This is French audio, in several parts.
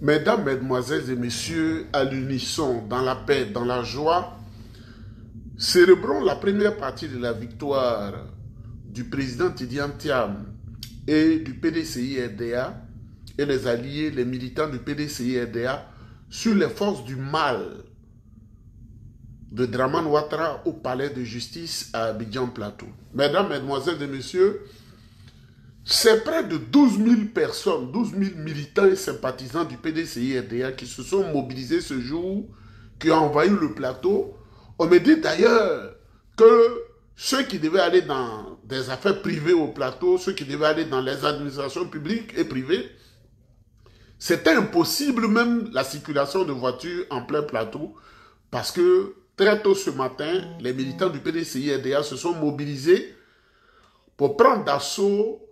Mesdames, Mesdemoiselles et Messieurs, à l'unisson, dans la paix, dans la joie, célébrons la première partie de la victoire du président Tidiane Thiam et du PDCI-RDA et les alliés, les militants du PDCI-RDA sur les forces du mal de Draman Ouattara au palais de justice à Abidjan Plateau. Mesdames, Mesdemoiselles et Messieurs, c'est près de 12 000 personnes, 12 000 militants et sympathisants du PDCI-RDA qui se sont mobilisés ce jour, qui ont envahi le plateau. On me dit d'ailleurs que ceux qui devaient aller dans des affaires privées au plateau, ceux qui devaient aller dans les administrations publiques et privées, c'était impossible même la circulation de voitures en plein plateau parce que très tôt ce matin, les militants du PDCI-RDA se sont mobilisés pour prendre d'assaut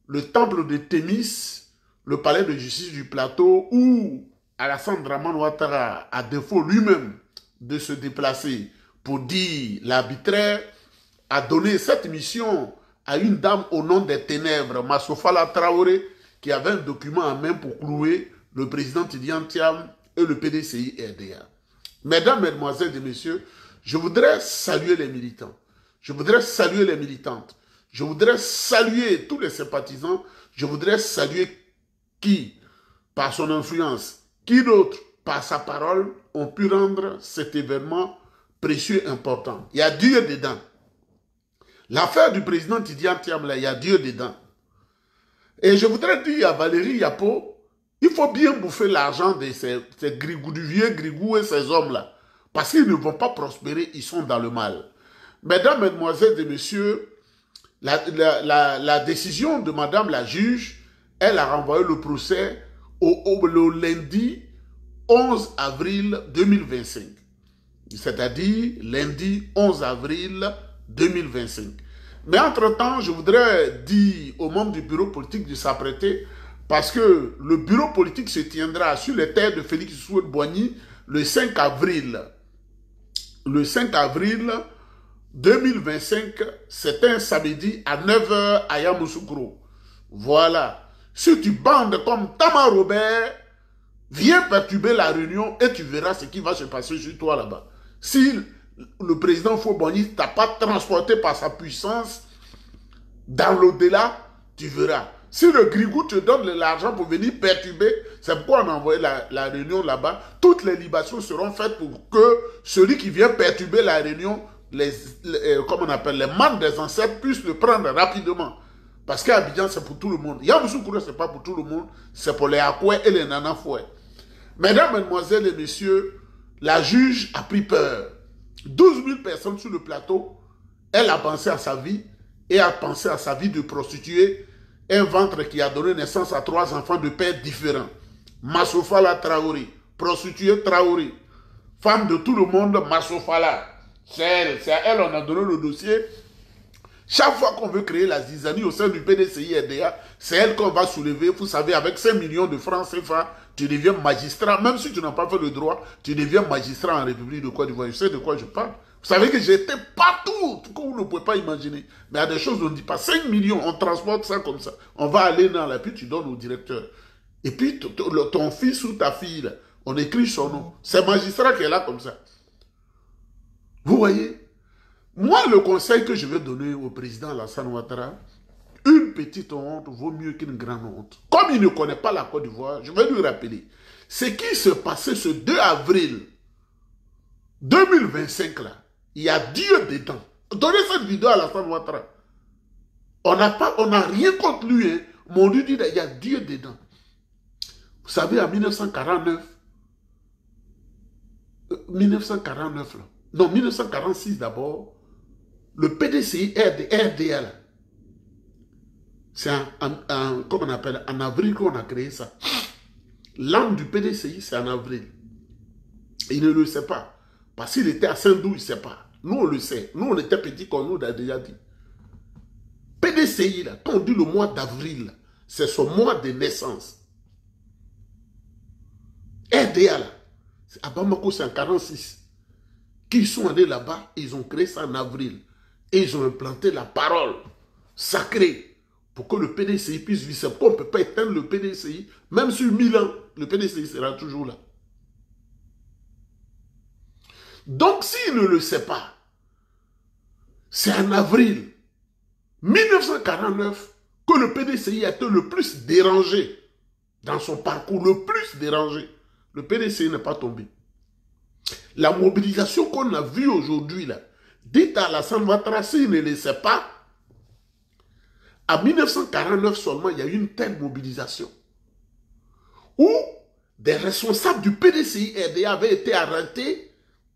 le temple de Thémis, le palais de justice du plateau, où Alassane Draman Ouattara, à défaut lui-même de se déplacer pour dire l'arbitraire, a donné cette mission à une dame au nom des ténèbres, Massofala Traoré, qui avait un document en main pour clouer le président Tidiane Thiam et le PDCI-RDA. Mesdames, Mesdemoiselles et Messieurs, je voudrais saluer les militants, je voudrais saluer les militantes, je voudrais saluer tous les sympathisants, je voudrais saluer qui, par son influence, qui d'autre, par sa parole, ont pu rendre cet événement précieux et important. Il y a Dieu dedans. L'affaire du président Tidiane Thiam, là, il y a Dieu dedans. Et je voudrais dire à Valérie Yapo, il faut bien bouffer l'argent de ces grigous, du vieux grigou et ces hommes-là. Parce qu'ils ne vont pas prospérer, ils sont dans le mal. Mesdames, Mesdemoiselles et Messieurs, la décision de Madame la juge, elle a renvoyé le procès le lundi 11 avril 2025. C'est-à-dire lundi 11 avril 2025. Mais entre-temps, je voudrais dire aux membres du bureau politique de s'apprêter parce que le bureau politique se tiendra sur les terres de Félix Houphouët-Boigny le 5 avril. Le 5 avril 2025, c'est un samedi à 9 h à Yamoussoukro. Voilà. Si tu bandes comme Tama Robert, viens perturber la réunion et tu verras ce qui va se passer sur toi là-bas. Si le président Houphouët-Boigny t'a pas transporté par sa puissance dans l'au-delà, tu verras. Si le grigou te donne l'argent pour venir perturber, c'est pourquoi on a envoyé la réunion là-bas. Toutes les libations seront faites pour que celui qui vient perturber la réunion, comme on appelle, les membres des ancêtres puissent le prendre rapidement. Parce qu'à Abidjan, c'est pour tout le monde. Yamoussoukro, ce n'est pas pour tout le monde, c'est pour les Akoué et les Nanafoué. Mesdames, Mesdemoiselles et Messieurs, la juge a pris peur. 12 000 personnes sur le plateau, elle a pensé à sa vie et a pensé à sa vie de prostituée, un ventre qui a donné naissance à 3 enfants de pères différents. Massofala Traoré, prostituée Traoré, femme de tout le monde, Massofala. C'est à elle on a donné le dossier. Chaque fois qu'on veut créer la zizanie au sein du PDCI-RDA, c'est elle qu'on va soulever. Vous savez, avec 5 millions de francs CFA, tu deviens magistrat. Même si tu n'as pas fait le droit, tu deviens magistrat en République de Côte d'Ivoire. Je sais de quoi je parle. Vous savez que j'étais partout, que vous ne pouvez pas imaginer. Mais il y a des choses on ne dit pas. 5 millions, on transporte ça comme ça. On va aller dans la puis tu donnes au directeur. Et puis ton fils ou ta fille, là, on écrit son nom. C'est magistrat qui est là comme ça. Vous voyez? Moi, le conseil que je vais donner au président Alassane Ouattara, une petite honte vaut mieux qu'une grande honte. Comme il ne connaît pas la Côte d'Ivoire, je vais lui rappeler. Ce qui se passait ce 2 avril 2025 là, il y a Dieu dedans. Donnez cette vidéo à Alassane Ouattara. On n'a rien contre lui, hein, mais on lui dit qu'il y a Dieu dedans. Vous savez, en 1949, là, non, 1946 d'abord, le PDCI-RDA, c'est comme on appelle, en avril qu'on a créé ça. L'âme du PDCI, c'est en avril. Il ne le sait pas. Parce qu'il était à Saint-Dou, il ne sait pas. Nous, on le sait. Nous, on était petits comme nous, on a déjà dit. PDCI, là, quand on dit le mois d'avril, c'est son mois de naissance. RDA, là, à Bamako, c'est en 1946. Qu'ils sont allés là-bas, ils ont créé ça en avril. Et ils ont implanté la parole sacrée pour que le PDCI puisse vivre. C'est pourquoi on ne peut pas éteindre le PDCI. Même sur 1000 ans, le PDCI sera toujours là. Donc, s'il ne le sait pas, c'est en avril 1949 que le PDCI a été le plus dérangé dans son parcours, le plus dérangé. Le PDCI n'est pas tombé. La mobilisation qu'on a vue aujourd'hui, là, dites à Alassane Ouattara, s'il ne le sait pas, en 1949 seulement, il y a eu une telle mobilisation où des responsables du PDCI RDA avaient été arrêtés,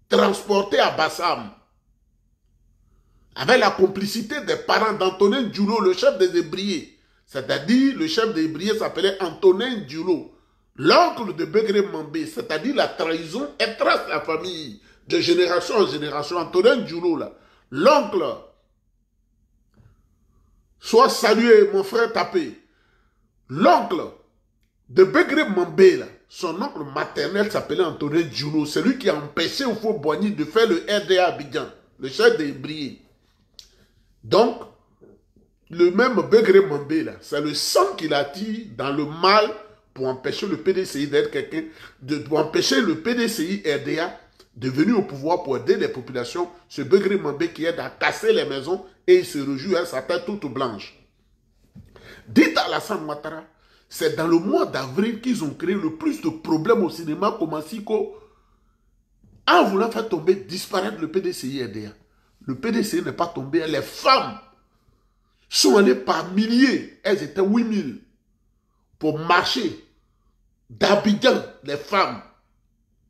transportés à Bassam, avec la complicité des parents d'Antonin Dioulot, le chef des Ébriers. C'est-à-dire, le chef des Ébriers s'appelait Antonin Dioulot, l'oncle de Begré Mambé, c'est-à-dire la trahison étrace la famille de génération en génération. Antonin Dioulot, là, l'oncle, soit salué, mon frère Tapé, l'oncle de Begré Mambé, là, son oncle maternel s'appelait Antonin Dioulot, c'est lui qui a empêché Oufo Boigny de faire le RDA Abidjan, le chef des Ébriers. Donc, le même Begré Mambé, là, c'est le sang qu'il attire dans le mal pour empêcher le PDCI d'être quelqu'un, pour empêcher le PDCI RDA de venir au pouvoir pour aider les populations. Ce Begré Mambé qui aide à casser les maisons et il se réjouit à sa tête toute blanche. Dites à Alassane Ouattara, c'est dans le mois d'avril qu'ils ont créé le plus de problèmes au cinéma comme Siko en voulant faire tomber, disparaître le PDCI RDA. Le PDCI n'est pas tombé, les femmes sont allées par milliers, elles étaient 8000 pour marcher d'Abidjan, les femmes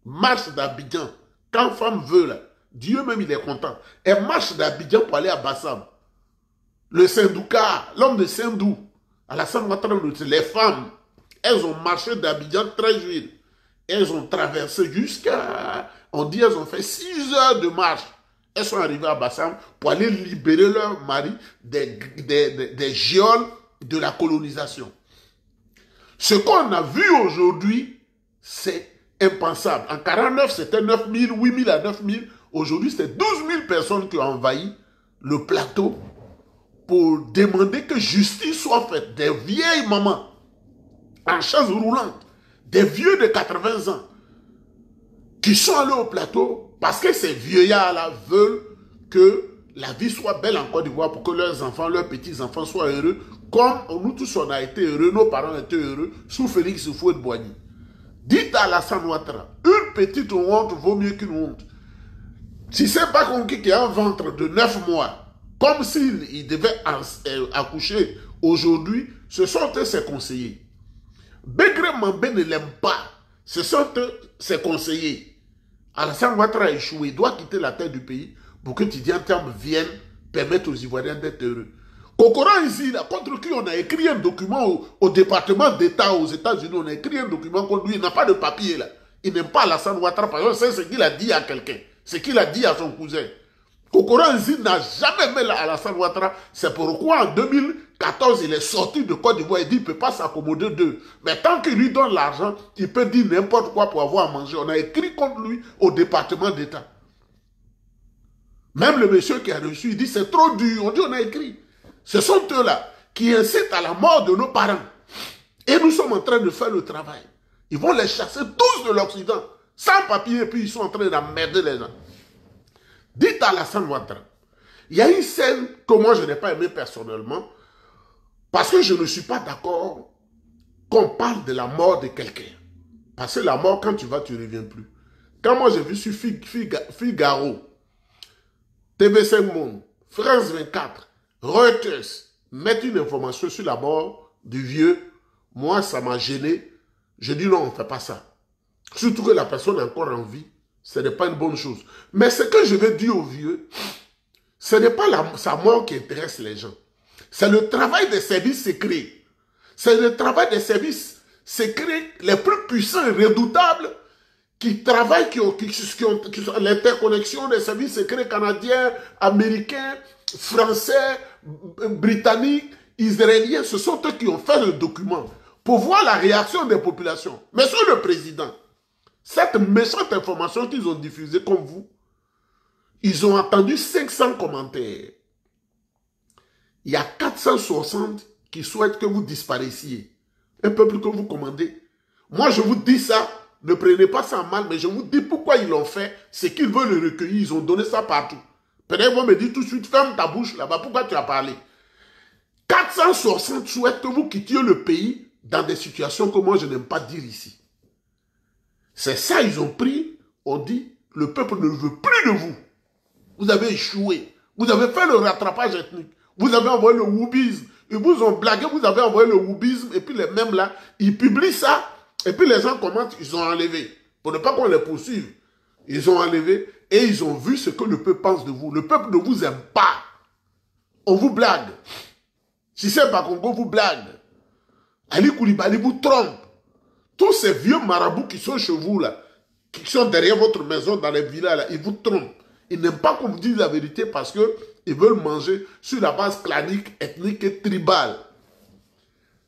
marchent d'Abidjan. Quand femme veut, là, Dieu même il est content. Elles marchent d'Abidjan pour aller à Bassam. Le Sindouka, l'homme de Sindou, Alassane Ouattara, les femmes, elles ont marché d'Abidjan 13 juillet. Elles ont traversé jusqu'à, on dit, elles ont fait 6 heures de marche. Elles sont arrivées à Bassam pour aller libérer leur mari des géoles de la colonisation. Ce qu'on a vu aujourd'hui, c'est impensable. En 1949, c'était 9 000, 8 000 à 9 000. Aujourd'hui, c'est 12 000 personnes qui ont envahi le plateau pour demander que justice soit faite. Des vieilles mamans en chaise roulante, des vieux de 80 ans qui sont allés au plateau parce que ces vieillards-là veulent que la vie soit belle en Côte d'Ivoire pour que leurs enfants, leurs petits-enfants soient heureux, comme nous tous on a été heureux, nos parents étaient heureux, sous Félix Houphouët-Boigny. Dites à Alassane Ouattara, une petite honte vaut mieux qu'une honte. Si c'est pas conquis qui a un ventre de 9 mois, comme s'il devait accoucher aujourd'hui, ce sont eux ses conseillers. Begré Mambé ne l'aime pas, ce sont eux ses conseillers. Alassane Ouattara a échoué, il doit quitter la tête du pays pour que Tidiane Thiam vienne permettre aux Ivoiriens d'être heureux. Kokora ici, là, contre qui on a écrit un document au département d'État aux États-Unis, on a écrit un document contre lui, il n'a pas de papier là. Il n'aime pas Alassane Ouattara, parce que c'est ce qu'il a dit à quelqu'un, ce qu'il a dit à son cousin. Kokora ici n'a jamais aimé Alassane Ouattara, c'est pourquoi en 2014 il est sorti de Côte d'Ivoire, il dit qu'il ne peut pas s'accommoder d'eux. Mais tant qu'il lui donne l'argent, il peut dire n'importe quoi pour avoir à manger. On a écrit contre lui au département d'État. Même le monsieur qui a reçu, il dit c'est trop dur. On dit on a écrit. Ce sont eux-là qui incitent à la mort de nos parents. Et nous sommes en train de faire le travail. Ils vont les chasser tous de l'Occident, sans papier, et puis ils sont en train d'emmerder les gens. Dites à Alassane Ouattara, il y a une scène que moi je n'ai pas aimée personnellement, parce que je ne suis pas d'accord qu'on parle de la mort de quelqu'un. Parce que la mort, quand tu vas, tu ne reviens plus. Quand moi j'ai vu sur Figaro, TV5 Monde, France 24, Reuters, mettre une information sur la mort du vieux, moi ça m'a gêné. Je dis non, on ne fait pas ça. Surtout que la personne est encore en vie, ce n'est pas une bonne chose. Mais ce que je veux dire au vieux, ce n'est pas sa mort qui intéresse les gens. C'est le travail des services secrets. C'est le travail des services secrets les plus puissants et redoutables qui travaillent, qui ont l'interconnexion des services secrets canadiens, américains, français, britanniques, israéliens. Ce sont eux qui ont fait le document pour voir la réaction des populations. Monsieur le Président, cette méchante information qu'ils ont diffusée comme vous, ils ont entendu 500 commentaires. Il y a 460 qui souhaite que vous disparaissiez. Un peuple que vous commandez. Moi, je vous dis ça, ne prenez pas ça en mal, mais je vous dis pourquoi ils l'ont fait. C'est qu'ils veulent le recueillir, ils ont donné ça partout. Peut-être ils vont me dire tout de suite, ferme ta bouche là-bas, pourquoi tu as parlé? 460 souhaitent que vous quittiez le pays dans des situations que moi je n'aime pas dire ici. C'est ça, ils ont pris, on dit, le peuple ne veut plus de vous. Vous avez échoué. Vous avez fait le rattrapage ethnique. Vous avez envoyé le woubisme. Ils vous ont blagué, vous avez envoyé le woubisme, et puis les mêmes là, ils publient ça, et puis les gens commentent, ils ont enlevé. Pour ne pas qu'on les poursuive. Ils ont enlevé, et ils ont vu ce que le peuple pense de vous. Le peuple ne vous aime pas. On vous blague. Si c'est pas Congo, vous blague. Ali Koulibaly vous trompe. Tous ces vieux marabouts qui sont chez vous là, qui sont derrière votre maison dans les villas là, ils vous trompent. Ils n'aiment pas qu'on vous dise la vérité parce qu'ils veulent manger sur la base clanique, ethnique et tribale.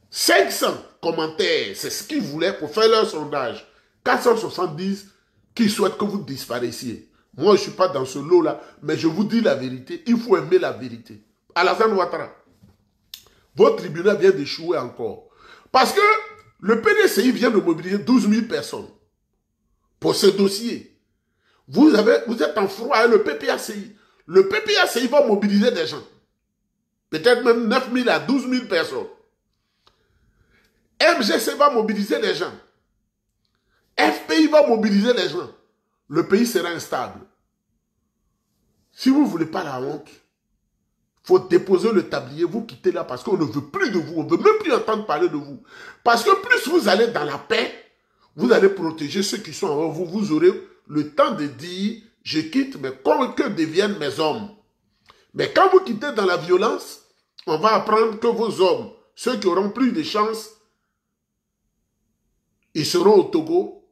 500 commentaires, c'est ce qu'ils voulaient pour faire leur sondage. 470 qui souhaitent que vous disparaissiez. Moi, je ne suis pas dans ce lot-là, mais je vous dis la vérité. Il faut aimer la vérité. Alassane Ouattara, votre tribunal vient d'échouer encore. Parce que le PDCI vient de mobiliser 12 000 personnes pour ce dossier. Vous êtes en froid avec le PPACI. Le PPACI va mobiliser des gens. Peut-être même 9 000 à 12 000 personnes. MGC va mobiliser des gens. FPI va mobiliser des gens. Le pays sera instable. Si vous ne voulez pas la honte, il faut déposer le tablier, vous quittez là parce qu'on ne veut plus de vous. On ne veut même plus entendre parler de vous. Parce que plus vous allez dans la paix, vous allez protéger ceux qui sont en vous. Vous aurez le temps de dire, je quitte, mais que deviennent mes hommes. Mais quand vous quittez dans la violence, on va apprendre que vos hommes, ceux qui auront plus de chance, ils seront au Togo,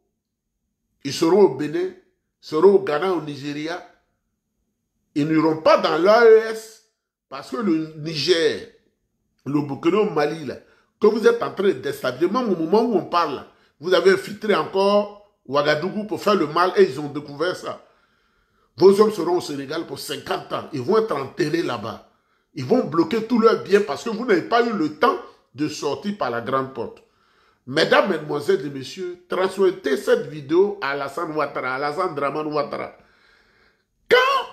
ils seront au Bénin, ils seront au Ghana, au Nigeria. Ils n'iront pas dans l'AES parce que le Niger, le Burkina, au Mali, là, que vous êtes en train de déstabiliser, même au moment où on parle, là, vous avez infiltré encore Ouagadougou pour faire le mal et ils ont découvert ça. Vos hommes seront au Sénégal pour 50 ans. Ils vont être enterrés là-bas. Ils vont bloquer tous leurs biens parce que vous n'avez pas eu le temps de sortir par la grande porte. Mesdames, mesdemoiselles et messieurs, transmettez cette vidéo à Alassane Ouattara, à Alassane Dramane Ouattara. Quand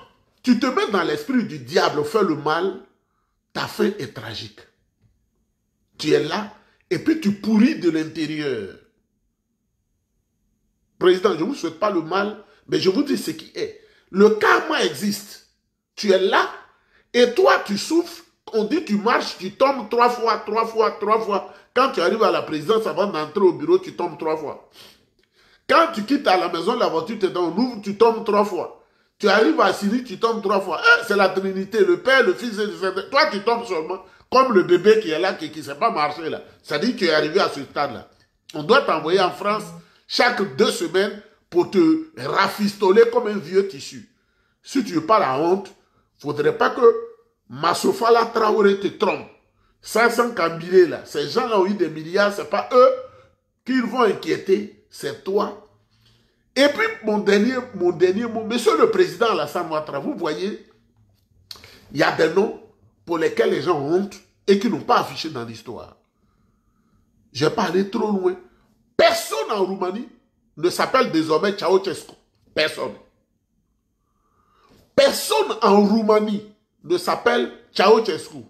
tu te mets dans l'esprit du diable, faire le mal, ta fin est tragique. Tu es là et puis tu pourris de l'intérieur. Président, je ne vous souhaite pas le mal, mais je vous dis ce qui est. Le karma existe. Tu es là et toi, tu souffres. On dit tu marches, tu tombes 3 fois, 3 fois, 3 fois. Quand tu arrives à la présidence avant d'entrer au bureau, tu tombes 3 fois. Quand tu quittes à la maison, la voiture te donne, on ouvre, tu tombes 3 fois. Tu arrives à Syrie, tu tombes 3 fois. C'est la Trinité, le Père, le Fils et le Saint-Esprit. Toi, tu tombes seulement comme le bébé qui est là, qui ne sait pas marcher là. Ça dit que tu es arrivé à ce stade-là. On doit t'envoyer en France chaque 2 semaines pour te rafistoler comme un vieux tissu. Si tu n'as pas la honte, il ne faudrait pas que Massofala Traoré te trompe. 500 Kambilé là, ces gens-là ont eu des milliards, ce n'est pas eux qu'ils vont inquiéter, c'est toi. Et puis mon dernier mot, monsieur le président Alassane Ouattara, vous voyez, il y a des noms pour lesquels les gens ont honte et qui n'ont pas affiché dans l'histoire. Je vais pas aller trop loin. Personne en Roumanie ne s'appelle désormais Ceausescu. Personne. Personne en Roumanie ne s'appelle Ceausescu.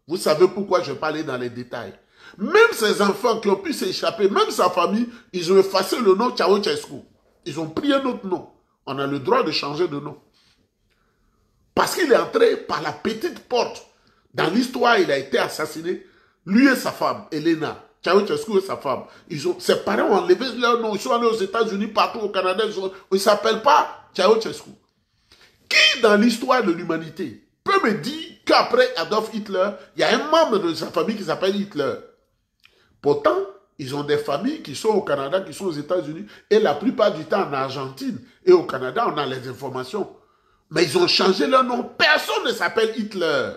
Vous savez pourquoi je vais pas aller dans les détails. Même ces enfants qui ont pu s'échapper, même sa famille, ils ont effacé le nom Ceausescu. Ils ont pris un autre nom. On a le droit de changer de nom. Parce qu'il est entré par la petite porte. Dans l'histoire, il a été assassiné. Lui et sa femme, Elena. Ceausescu et sa femme. Ses parents ont enlevé leur nom. Ils sont allés aux États-Unis, partout au Canada. Ils ne s'appellent pas Ceausescu. Qui, dans l'histoire de l'humanité, peut me dire qu'après Adolf Hitler, il y a un membre de sa famille qui s'appelle Hitler? Pourtant, ils ont des familles qui sont au Canada, qui sont aux États-Unis, et la plupart du temps en Argentine. Et au Canada, on a les informations. Mais ils ont changé leur nom. Personne ne s'appelle Hitler.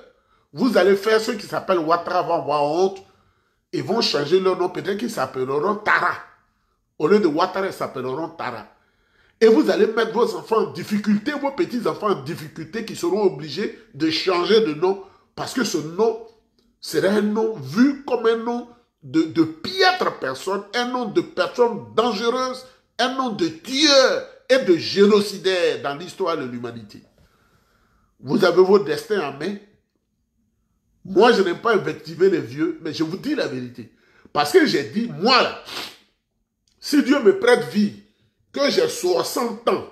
Vous allez faire ceux qui s'appellent Ouattara, vont avoir honte. Ils vont changer leur nom. Peut-être qu'ils s'appelleront Tara. Au lieu de Ouattara, ils s'appelleront Tara. Et vous allez mettre vos enfants en difficulté, vos petits-enfants en difficulté, qui seront obligés de changer de nom parce que ce nom serait un nom vu comme un nom de piètre personne, un nom de personne dangereuse, un nom de tueur et de génocidaire dans l'histoire de l'humanité. Vous avez vos destins en main. Moi, je n'aime pas invectiver les vieux, mais je vous dis la vérité. Parce que j'ai dit, moi là, si Dieu me prête vie, que j'ai 60 ans,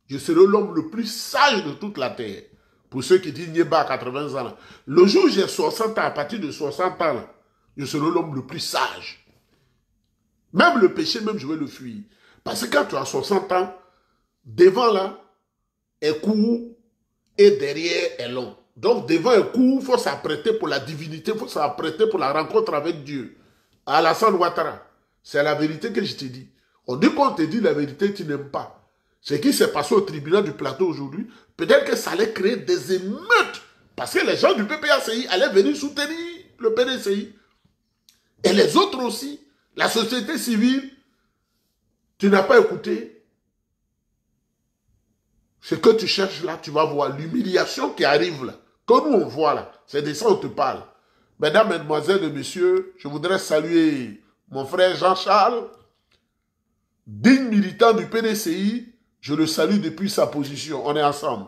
je serai l'homme le plus sage de toute la terre. Pour ceux qui disent Nieba à 80 ans. Là. Le jour où j'ai 60 ans, à partir de 60 ans, là, je serai l'homme le plus sage. Même le péché, même je vais le fuir. Parce que quand tu as 60 ans, devant là, est court et derrière est long. Donc devant est court, il faut s'apprêter pour la divinité, il faut s'apprêter pour la rencontre avec Dieu. Alassane Ouattara, c'est la vérité que je te dis. On dit qu'on te dit la vérité, tu n'aimes pas. Ce qui s'est passé au tribunal du plateau aujourd'hui, peut-être que ça allait créer des émeutes. Parce que les gens du PPACI allaient venir soutenir le PDCI. Et les autres aussi, la société civile, tu n'as pas écouté. Ce que tu cherches là, tu vas voir l'humiliation qui arrive là. Que nous on voit là, c'est de ça on te parle. Mesdames, mesdemoiselles et messieurs, je voudrais saluer mon frère Jean-Charles, digne militant du PDCI. Je le salue depuis sa position. On est ensemble.